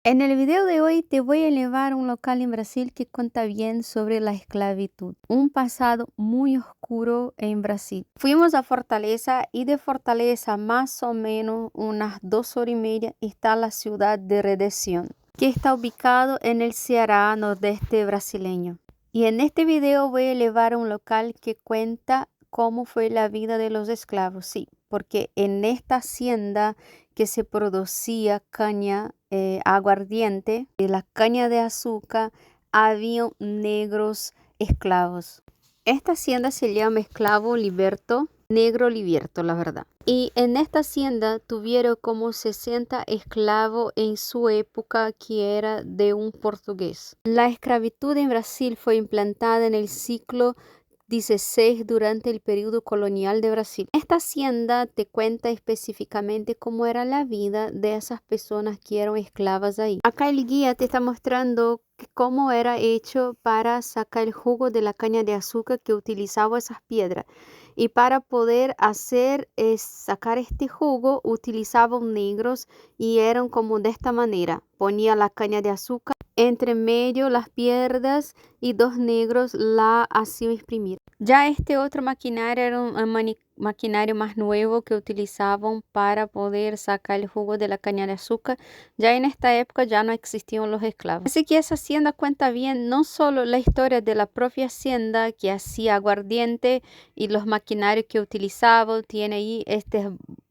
En el video de hoy te voy a llevar a un local en Brasil que cuenta bien sobre la esclavitud, un pasado muy oscuro en Brasil. Fuimos a Fortaleza y de Fortaleza más o menos unas 2 horas y media está la ciudad de Redención, que está ubicado en el Ceará nordeste brasileño. Y en este video voy a llevar a un local que cuenta cómo fue la vida de los esclavos, sí, porque en esta hacienda que se producía caña, aguardiente y la caña de azúcar, había negros esclavos. Esta hacienda se llama Esclavo Liberto, Negro Liberto, la verdad. Y en esta hacienda tuvieron como 60 esclavos en su época, que era de un portugués. La esclavitud en Brasil fue implantada en el siglo 16 durante el periodo colonial de Brasil. Esta hacienda te cuenta específicamente cómo era la vida de esas personas que eran esclavas ahí. Acá el guía te está mostrando cómo era hecho para sacar el jugo de la caña de azúcar que utilizaba esas piedras. Y para poder sacar este jugo utilizaban negros y eran como de esta manera. Ponía la caña de azúcar entre medio las piedras y dos negros la hacían exprimir. Ya este otro maquinario era un maquinario más nuevo que utilizaban para poder sacar el jugo de la caña de azúcar. Ya en esta época ya no existían los esclavos. Así que esa hacienda cuenta bien no solo la historia de la propia hacienda que hacía aguardiente y los maquinarios que utilizaban, tiene ahí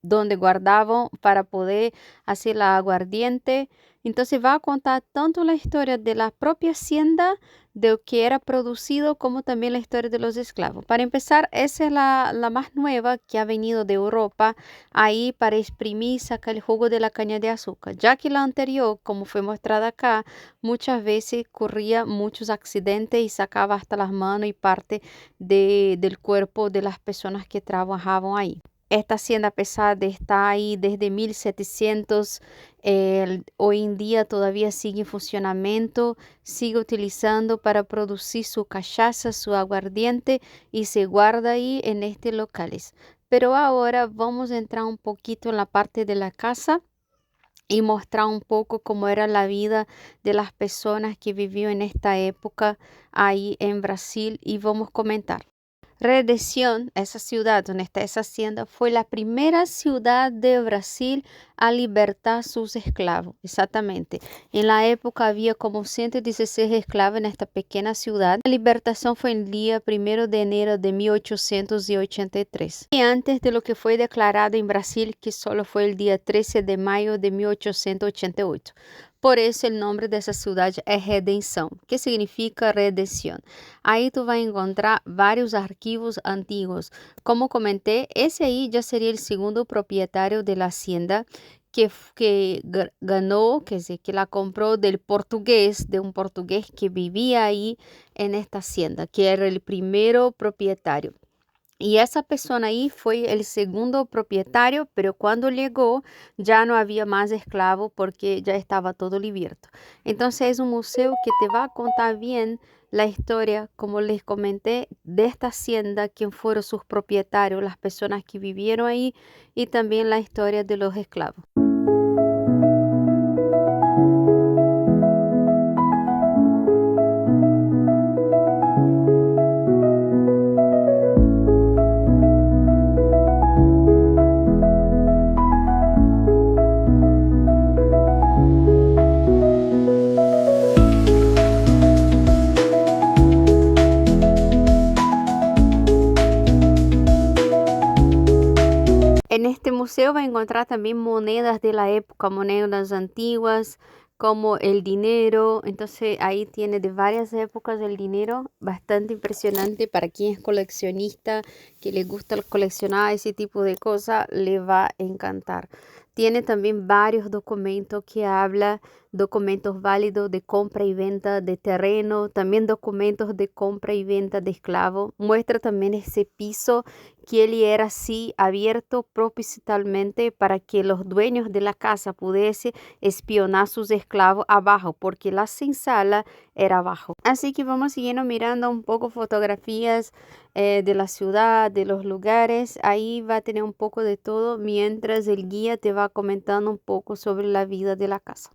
donde guardaban para poder hacer la aguardiente. Entonces va a contar tanto la historia de la propia hacienda, de lo que era producido, como también la historia de los esclavos. Para empezar, esa es la más nueva que ha venido de Europa ahí para exprimir y sacar el jugo de la caña de azúcar. Ya que la anterior, como fue mostrada acá, muchas veces ocurría muchos accidentes y sacaba hasta las manos y parte del cuerpo de las personas que trabajaban ahí. Esta hacienda pesada está ahí desde 1700. Hoy en día todavía sigue en funcionamiento, sigue utilizando para producir su cachaza, su aguardiente, y se guarda ahí en estos locales. Pero ahora vamos a entrar un poquito en la parte de la casa y mostrar un poco cómo era la vida de las personas que vivían en esta época ahí en Brasil, y vamos a comentar. Redención, esa ciudad donde está esa hacienda, fue la primera ciudad de Brasil a libertar sus esclavos. Exactamente. En la época había como 116 esclavos en esta pequeña ciudad. La libertación fue el día 1 de enero de 1883. Y antes de lo que fue declarado en Brasil, que solo fue el día 13 de mayo de 1888. Por eso el nombre de esa ciudad es Redenção, que significa redención. Ahí tú vas a encontrar varios archivos antiguos. Como comenté, ese ahí ya sería el segundo propietario de la hacienda que ganó, que la compró de un portugués que vivía ahí en esta hacienda, que era el primero propietario. Y esa persona ahí fue el segundo propietario, pero cuando llegó ya no había más esclavos porque ya estaba todo liberto. Entonces es un museo que te va a contar bien la historia, como les comenté, de esta hacienda, quién fueron sus propietarios, las personas que vivieron ahí, y también la historia de los esclavos. En este museo va a encontrar también monedas de la época, monedas antiguas, como el dinero. Entonces ahí tiene de varias épocas el dinero, bastante impresionante para quien es coleccionista, que le gusta coleccionar ese tipo de cosas, le va a encantar. Tiene también varios documentos que habla, documentos válidos de compra y venta de terreno, también documentos de compra y venta de esclavos. Muestra también ese piso que él era así abierto propositalmente para que los dueños de la casa pudiesen espionar sus esclavos abajo, porque la sala era abajo. Así que vamos siguiendo mirando un poco fotografías de la ciudad, de los lugares. Ahí va a tener un poco de todo mientras el guía te va comentando un poco sobre la vida de la casa.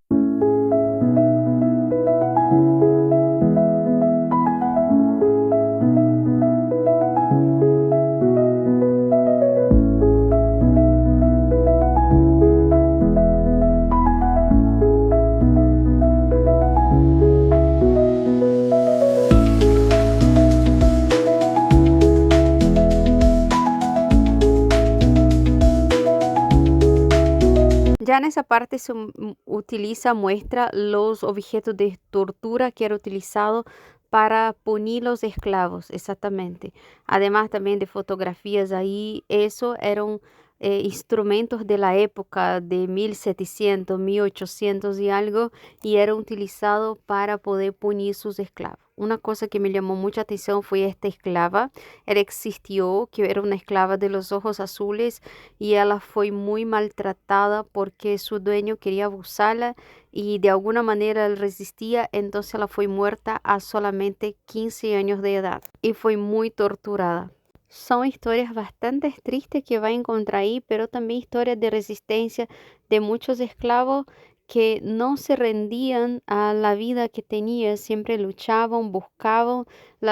Ya en esa parte se muestra los objetos de tortura que era utilizado para punir los esclavos, exactamente. Además también de fotografías ahí, eso eran instrumentos de la época de 1700, 1800 y algo, y eran utilizados para poder punir sus esclavos. Una cosa que me llamó mucha atención fue esta esclava. Ella existió, que era una esclava de los ojos azules, y ella fue muy maltratada porque su dueño quería abusarla y de alguna manera él resistía, entonces ella fue muerta a solamente 15 años de edad y fue muy torturada. Son historias bastante tristes que va a encontrar ahí, pero también historias de resistencia de muchos esclavos que no se rendían a la vida que tenían, siempre luchaban, buscaban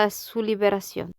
su liberación.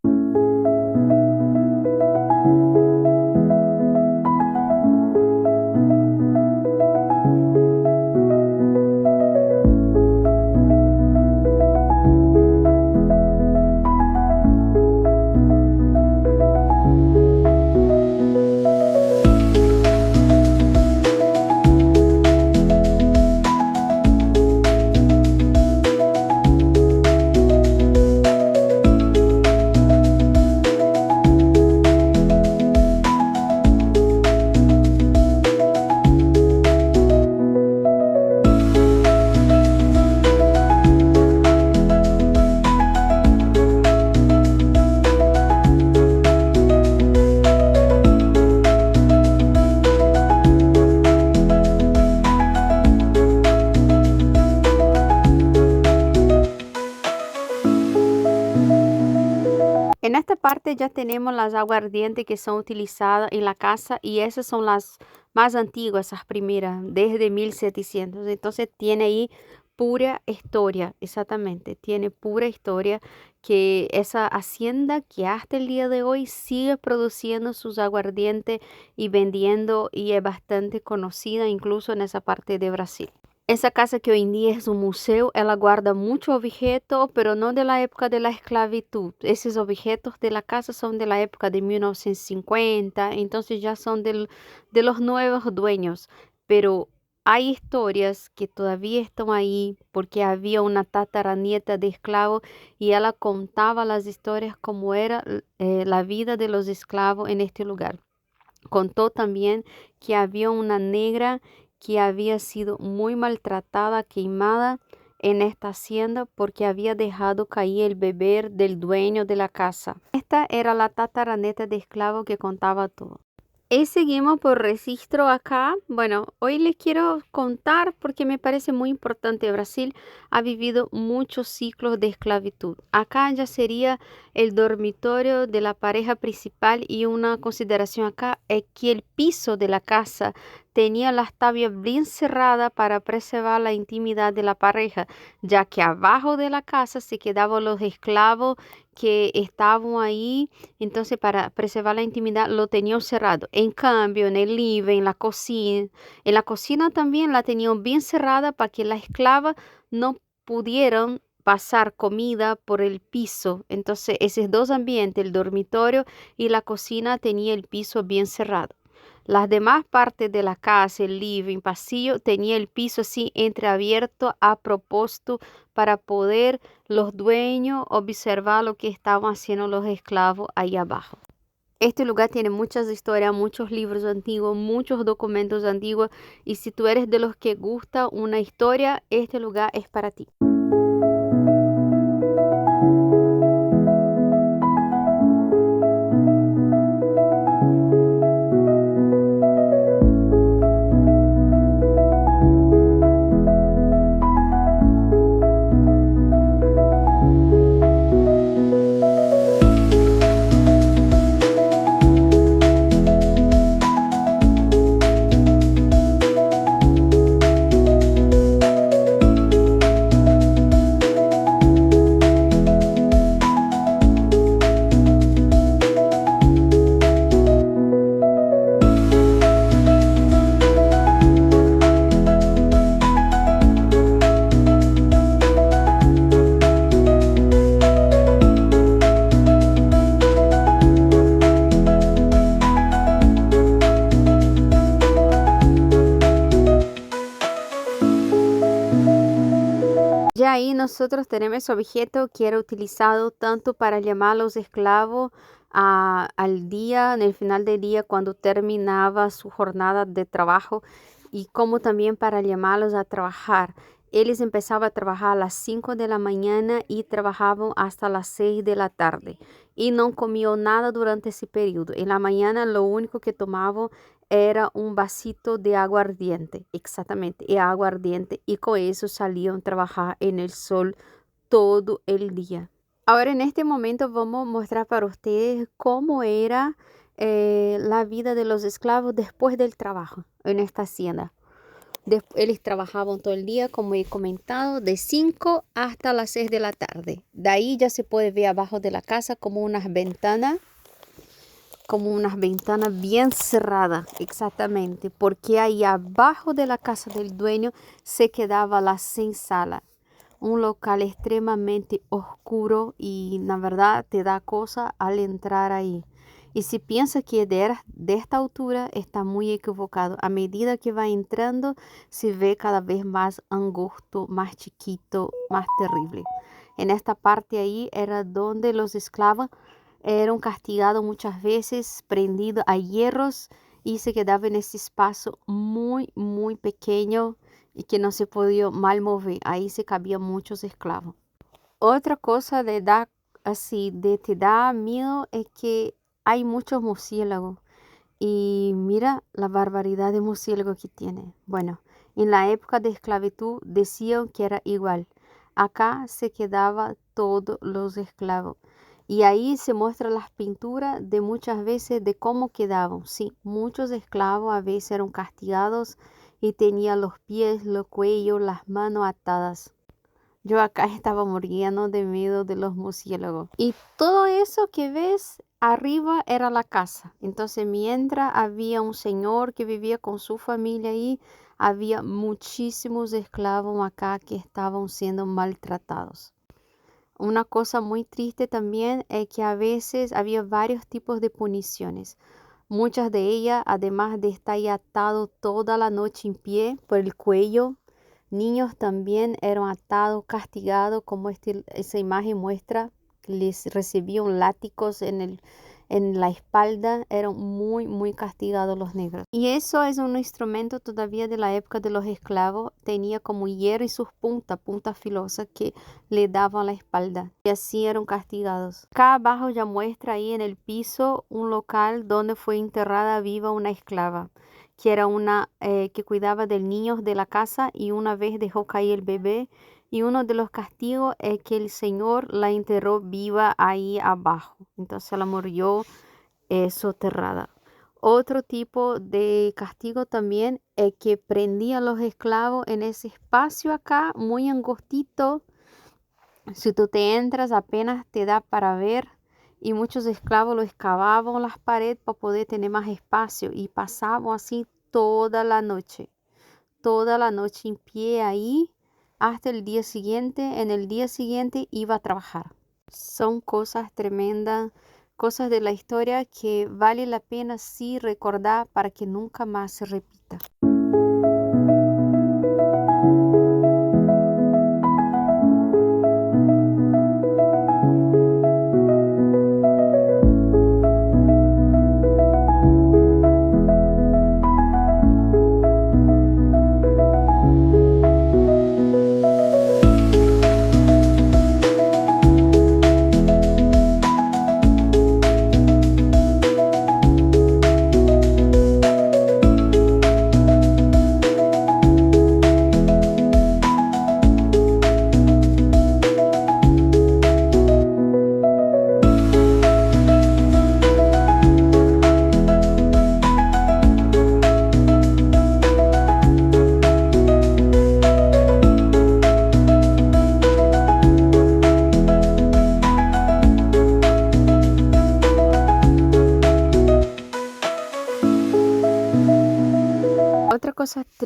En esta parte ya tenemos las aguardientes que son utilizadas en la casa y esas son las más antiguas, esas primeras, desde 1700. Entonces tiene ahí pura historia, exactamente, tiene pura historia que esa hacienda que hasta el día de hoy sigue produciendo sus aguardientes y vendiendo y es bastante conocida incluso en esa parte de Brasil. Esa casa que hoy en día es un museo, ella guarda muchos objetos, pero no de la época de la esclavitud. Esos objetos de la casa son de la época de 1950, entonces ya son de los nuevos dueños. Pero hay historias que todavía están ahí porque había una tataranieta de esclavos y ella contaba las historias como era la vida de los esclavos en este lugar. Contó también que había una negra que había sido muy maltratada, queimada en esta hacienda porque había dejado caer el bebé del dueño de la casa. Esta era la tataraneta de esclavo que contaba todo. Y seguimos por registro acá. Bueno, hoy les quiero contar porque me parece muy importante. Brasil ha vivido muchos ciclos de esclavitud. Acá ya sería el dormitorio de la pareja principal y una consideración acá es que el piso de la casa tenía las tablas bien cerradas para preservar la intimidad de la pareja, ya que abajo de la casa se quedaban los esclavos que estaban ahí, entonces para preservar la intimidad lo tenían cerrado. En cambio, en el living, en la cocina también la tenían bien cerrada para que las esclavas no pudieran pasar comida por el piso. Entonces, esos dos ambientes, el dormitorio y la cocina, tenía el piso bien cerrado. Las demás partes de la casa, el living, pasillo, tenía el piso así entreabierto a propósito para poder los dueños observar lo que estaban haciendo los esclavos ahí abajo. Este lugar tiene muchas historias, muchos libros antiguos, muchos documentos antiguos y si tú eres de los que gusta una historia, este lugar es para ti. Ya ahí nosotros tenemos ese objeto que era utilizado tanto para llamar a los esclavos al día, en el final del día, cuando terminaba su jornada de trabajo, y como también para llamarlos a trabajar. Ellos empezaban a trabajar a las 5 de la mañana y trabajaban hasta las 6 de la tarde. Y no comían nada durante ese periodo. En la mañana lo único que tomaban era un vasito de agua ardiente, exactamente, y agua ardiente. Y con eso salían a trabajar en el sol todo el día. Ahora en este momento vamos a mostrar para ustedes cómo era la vida de los esclavos después del trabajo en esta hacienda. Ellos trabajaban todo el día, como he comentado, de 5 hasta las 6 de la tarde. De ahí ya se puede ver abajo de la casa como unas ventanas bien cerradas, exactamente, porque ahí abajo de la casa del dueño se quedaba la sala, un local extremadamente oscuro y la verdad te da cosa al entrar ahí. Y si piensa que de esta altura, está muy equivocado. A medida que va entrando, se ve cada vez más angosto, más chiquito, más terrible. En esta parte ahí era donde los esclavos eran castigados muchas veces, prendidos a hierros, y se quedaban en ese espacio muy, muy pequeño y que no se podía mal mover. Ahí se cabían muchos esclavos. Otra cosa de te da miedo es que hay muchos murciélagos. Y mira la barbaridad de murciélagos que tiene. Bueno, en la época de esclavitud decían que era igual. Acá se quedaban todos los esclavos. Y ahí se muestran las pinturas de muchas veces de cómo quedaban. Sí, muchos esclavos a veces eran castigados y tenían los pies, los cuellos, las manos atadas. Yo acá estaba muriendo de miedo de los murciélagos. Y todo eso que ves arriba era la casa. Entonces, mientras había un señor que vivía con su familia ahí, había muchísimos esclavos acá que estaban siendo maltratados. Una cosa muy triste también es que a veces había varios tipos de puniciones. Muchas de ellas, además de estar ahí atado toda la noche en pie por el cuello, niños también eran atados, castigados, como esa imagen muestra, que les recibían látigos en la espalda. Eran muy, muy castigados los negros. Y eso es un instrumento todavía de la época de los esclavos. Tenía como hierro y sus puntas filosas que le daban la espalda. Y así eran castigados. Acá abajo ya muestra ahí en el piso un local donde fue enterrada viva una esclava, que era una que cuidaba del niño de la casa, y una vez dejó caer el bebé, y uno de los castigos es que el Señor la enterró viva ahí abajo. Entonces la murió soterrada. Otro tipo de castigo también es que prendían a los esclavos en ese espacio acá, muy angostito. Si tú te entras, apenas te da para ver. Y muchos esclavos lo excavaban las paredes para poder tener más espacio. Y pasaban así toda la noche en pie ahí hasta el día siguiente. En el día siguiente iba a trabajar. Son cosas tremendas, cosas de la historia que vale la pena sí recordar para que nunca más se repita.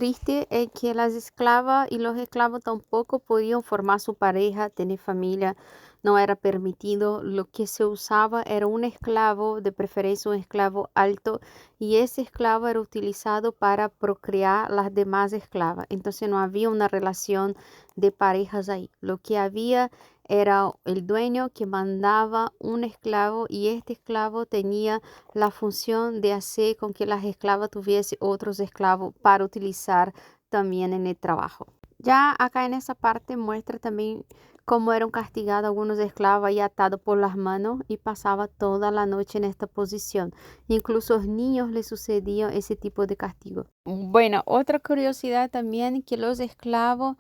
triste es que las esclavas y los esclavos tampoco podían formar su pareja, tener familia, no era permitido. Lo que se usaba era un esclavo, de preferencia un esclavo alto, y ese esclavo era utilizado para procrear las demás esclavas. Entonces no había una relación de parejas ahí. Lo que había era el dueño que mandaba un esclavo y este esclavo tenía la función de hacer con que las esclavas tuviesen otros esclavos para utilizar también en el trabajo. Ya acá en esa parte muestra también cómo eran castigados algunos esclavos ahí atados por las manos y pasaba toda la noche en esta posición. Incluso a los niños les sucedía ese tipo de castigo. Bueno, otra curiosidad también que los esclavos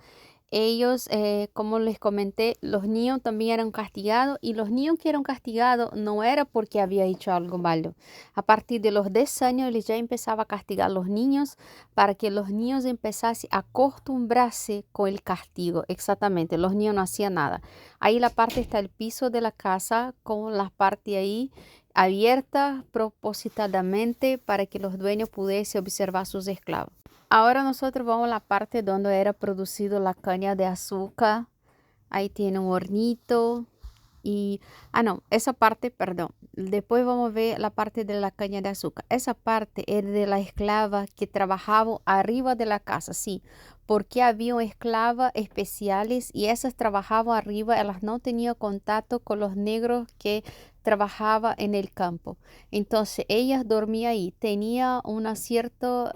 ellos, como les comenté, los niños también eran castigados y los niños que eran castigados no era porque había hecho algo malo. A partir de los 10 años, él ya empezaba a castigar a los niños para que los niños empezasen a acostumbrarse con el castigo. Exactamente, los niños no hacían nada. Ahí la parte está el piso de la casa con la parte ahí abierta propositadamente para que los dueños pudiesen observar a sus esclavos. Ahora nosotros vamos a la parte donde era producido la caña de azúcar. Ahí tiene un hornito y... no, esa parte, perdón. Después vamos a ver la parte de la caña de azúcar. Esa parte era de la esclava que trabajaba arriba de la casa, sí. Porque había esclavas especiales y esas trabajaban arriba. Ellas no tenían contacto con los negros que trabajaban en el campo. Entonces ellas dormían ahí, tenía una cierta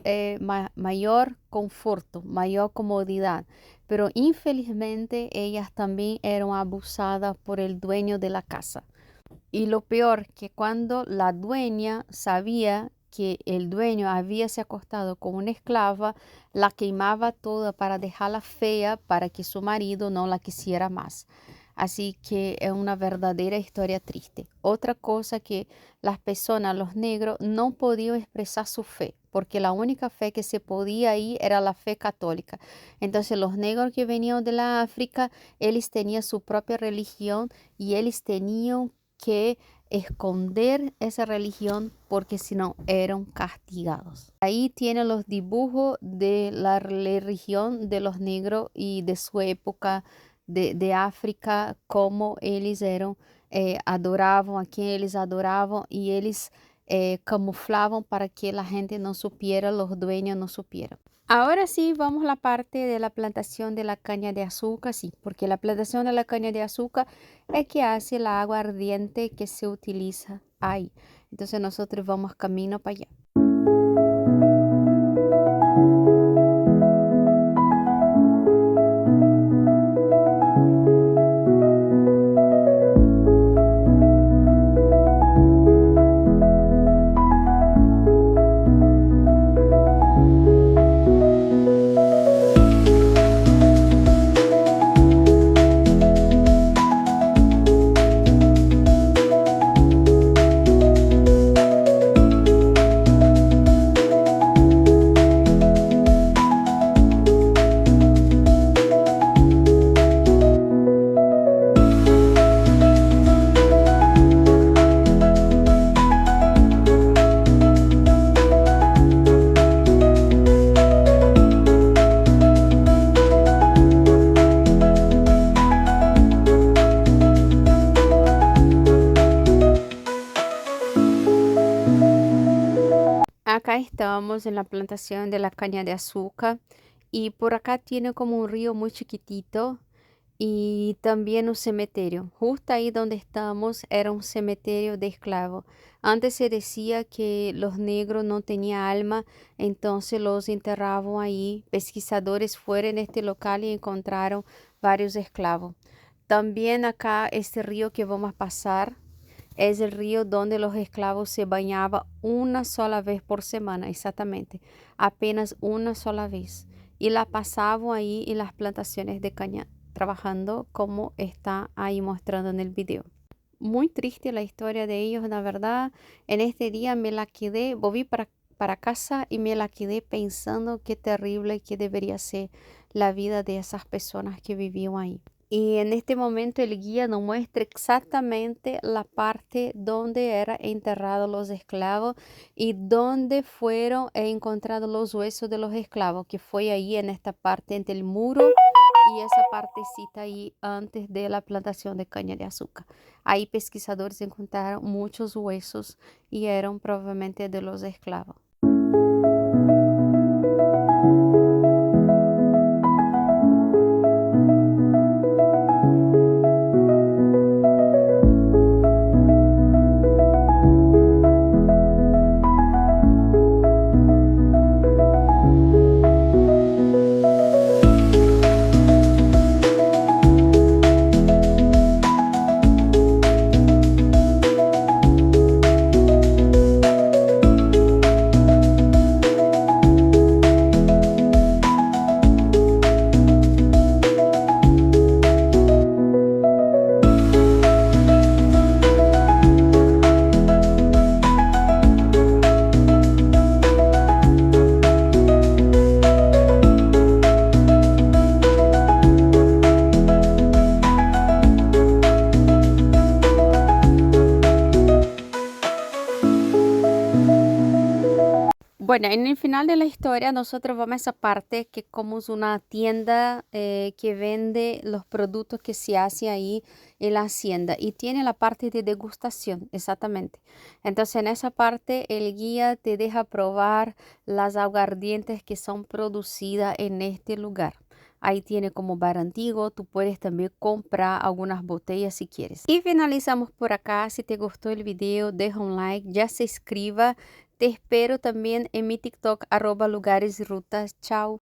mayor conforto, mayor comodidad, pero infelizmente ellas también eran abusadas por el dueño de la casa. Y lo peor que cuando la dueña sabía que el dueño había se acostado con una esclava, la quemaba toda para dejarla fea para que su marido no la quisiera más. Así que es una verdadera historia triste. Otra cosa que las personas, los negros, no podían expresar su fe, porque la única fe que se podía ir era la fe católica. Entonces los negros que venían de la África, ellos tenían su propia religión y ellos tenían que esconder esa religión porque si no eran castigados. Ahí tienen los dibujos de la religión de los negros y de su época de África, como ellos eran, adoraban, a quien ellos adoraban y ellos camuflaban para que la gente no supiera, los dueños no supieran. Ahora sí, vamos a la parte de la plantación de la caña de azúcar, sí, porque la plantación de la caña de azúcar es que hace el agua ardiente que se utiliza ahí. Entonces nosotros vamos camino para allá. Acá estamos en la plantación de la caña de azúcar y por acá tiene como un río muy chiquitito y también un cementerio. Justo ahí donde estamos era un cementerio de esclavos. Antes se decía que los negros no tenían alma, entonces los enterraban ahí. Pesquisadores fueron en este local y encontraron varios esclavos. También acá este río que vamos a pasar es el río donde los esclavos se bañaban una sola vez por semana, exactamente, apenas una sola vez. Y la pasaban ahí en las plantaciones de caña, trabajando como está ahí mostrando en el video. Muy triste la historia de ellos, la verdad. En este día me la quedé, volví para casa y me la quedé pensando qué terrible que debería ser la vida de esas personas que vivían ahí. Y en este momento el guía nos muestra exactamente la parte donde eran enterrados los esclavos y donde fueron encontrados los huesos de los esclavos, que fue ahí en esta parte entre el muro y esa partecita ahí antes de la plantación de caña de azúcar. Ahí pesquisadores encontraron muchos huesos y eran probablemente de los esclavos. Bueno, en el final de la historia nosotros vamos a esa parte que como es una tienda que vende los productos que se hace ahí en la hacienda y tiene la parte de degustación, exactamente. Entonces en esa parte el guía te deja probar las aguardientes que son producidas en este lugar. Ahí tiene como bar antiguo, tú puedes también comprar algunas botellas si quieres. Y finalizamos por acá. Si te gustó el video, deja un like, ya se inscriba. Te espero también en mi TikTok, @lugares y rutas. Chao.